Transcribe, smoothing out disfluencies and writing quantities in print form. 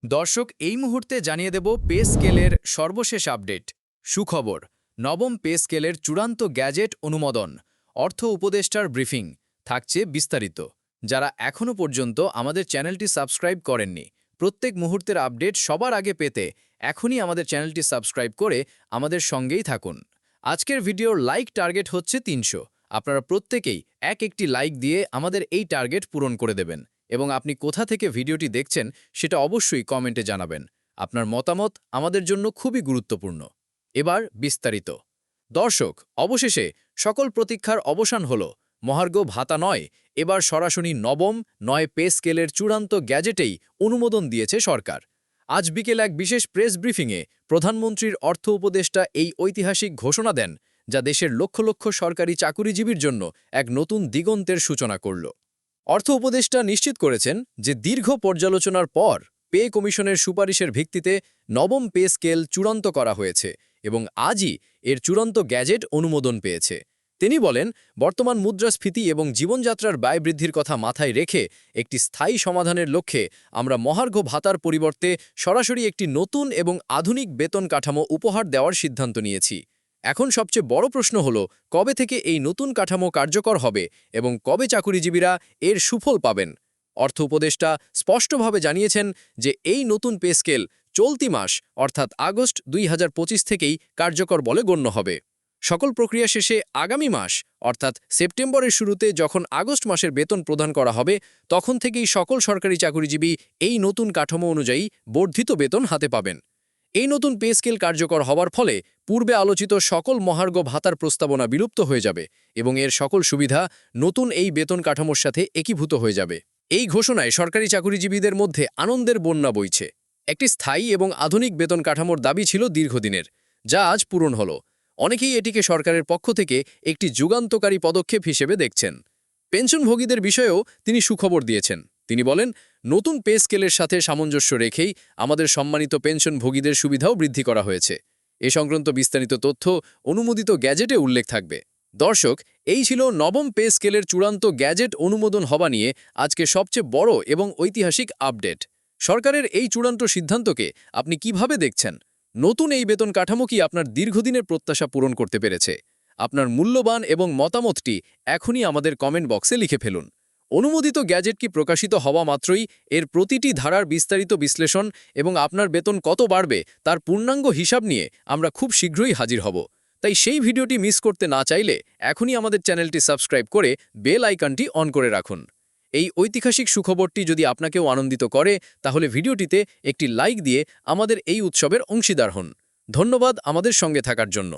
দর্শক, এই মুহূর্তে জানিয়ে দেব পে স্কেলের সর্বশেষ আপডেট। সুখবর, নবম পে স্কেলের চূড়ান্ত গ্যাজেট অনুমোদন, অর্থ উপদেষ্টার ব্রিফিং, থাকছে বিস্তারিত। যারা এখনও পর্যন্ত আমাদের চ্যানেলটি সাবস্ক্রাইব করেননি, প্রত্যেক মুহূর্তের আপডেট সবার আগে পেতে এখনই আমাদের চ্যানেলটি সাবস্ক্রাইব করে আমাদের সঙ্গেই থাকুন। আজকের ভিডিওর লাইক টার্গেট হচ্ছে ৩০০। আপনারা প্রত্যেকেই একটি লাইক দিয়ে আমাদের এই টার্গেট পূরণ করে দেবেন এবং আপনি কোথা থেকে ভিডিওটি দেখছেন সেটা অবশ্যই কমেন্টে জানাবেন। আপনার মতামত আমাদের জন্য খুবই গুরুত্বপূর্ণ। এবার বিস্তারিত। দর্শক, অবশেষে সকল প্রতীক্ষার অবসান হল। মহার্ঘ ভাতা নয়, এবার সরাসরি নবম পে স্কেলের চূড়ান্ত গ্যাজেটেই অনুমোদন দিয়েছে সরকার। আজ বিকেল এক বিশেষ প্রেস ব্রিফিংয়ে প্রধানমন্ত্রীর অর্থ উপদেষ্টা এই ঐতিহাসিক ঘোষণা দেন, যা দেশের লক্ষ লক্ষ সরকারি চাকুরিজীবীর জন্য এক নতুন দিগন্তের সূচনা করল। অর্থ উপদেষ্টা নিশ্চিত করেছেন যে দীর্ঘ পর্যালোচনার পর পে কমিশনের সুপারিশের ভিত্তিতে নবম পে স্কেল চূড়ান্ত করা হয়েছে এবং আজই এর চূড়ান্ত গ্যাজেট অনুমোদন পেয়েছে। তিনি বলেন, বর্তমান মুদ্রাস্ফীতি এবং জীবনযাত্রার ব্যয় বৃদ্ধির কথা মাথায় রেখে একটি স্থায়ী সমাধানের লক্ষ্যে আমরা মহার্ঘ ভাতার পরিবর্তে সরাসরি একটি নতুন এবং আধুনিক বেতন কাঠামো উপহার দেওয়ার সিদ্ধান্ত নিয়েছি। এখন সবচেয়ে বড় প্রশ্ন হলো, কবে থেকে এই নতুন কাঠামো কার্যকর হবে এবং কবে চাকুরিজীবীরা এর সুফল পাবেন। অর্থ উপদেষ্টা স্পষ্টভাবে জানিয়েছেন যে এই নতুন পে স্কেল চলতি মাস অর্থাৎ আগস্ট ২০২৫ থেকেই কার্যকর বলে গণ্য হবে। সকল প্রক্রিয়া শেষে আগামী মাস অর্থাৎ সেপ্টেম্বরের শুরুতে যখন আগস্ট মাসের বেতন প্রদান করা হবে, তখন থেকেই সকল সরকারি চাকুরিজীবী এই নতুন কাঠামো অনুযায়ী বর্ধিত বেতন হাতে পাবেন। এই নতুন পে স্কেল কার্যকর হওয়ার ফলে পূর্বে আলোচিত সকল মহার্ঘ ভাতার প্রস্তাবনা বিলুপ্ত হয়ে যাবে এবং এর সকল সুবিধা নতুন এই বেতন কাঠামোর সাথে একীভূত হয়ে যাবে। এই ঘোষণায় সরকারি চাকুরিজীবীদের মধ্যে আনন্দের বন্যা বইছে। একটি স্থায়ী এবং আধুনিক বেতন কাঠামোর দাবি ছিল দীর্ঘদিনের, যা আজ পূরণ হল। অনেকেই এটিকে সরকারের পক্ষ থেকে একটি যুগান্তকারী পদক্ষেপ হিসেবে দেখছেন। পেনশনভোগীদের বিষয়েও তিনি সুখবর দিয়েছেন। তিনি বলেন, নতুন পে স্কেলের সাথে সামঞ্জস্য রেখেই আমাদের সম্মানিত পেনশনভোগীদের সুবিধাও বৃদ্ধি করা হয়েছে। এ সংক্রান্ত বিস্তারিত তথ্য অনুমোদিত গ্যাজেটে উল্লেখ থাকবে। দর্শক, এই ছিল নবম পে স্কেলের চূড়ান্ত গ্যাজেট অনুমোদন হওয়া নিয়ে আজকে সবচেয়ে বড় এবং ঐতিহাসিক আপডেট। সরকারের এই চূড়ান্ত সিদ্ধান্তকে আপনি কিভাবে দেখছেন? নতুন এই বেতন কাঠামো কি আপনার দীর্ঘদিনের প্রত্যাশা পূরণ করতে পেরেছে? আপনার মূল্যবান এবং মতামতটি এখনই আমাদের কমেন্ট বক্সে লিখে ফেলুন। অনুমোদিত গ্যাজেট কি প্রকাশিত হওয়া মাত্রই এর প্রতিটি ধারার বিস্তারিত বিশ্লেষণ এবং আপনার বেতন কত বাড়বে তার পূর্ণাঙ্গ হিসাব নিয়ে আমরা খুব শীঘ্রই হাজির হব। তাই সেই ভিডিওটি মিস করতে না চাইলে এখনই আমাদের চ্যানেলটি সাবস্ক্রাইব করে বেল আইকনটি অন করে রাখুন। এই ঐতিহাসিক সুখবরটি যদি আপনাকেও আনন্দিত করে, তাহলে ভিডিওটিতে একটি লাইক দিয়ে আমাদের এই উৎসবের অংশীদার হন। ধন্যবাদ আমাদের সঙ্গে থাকার জন্য।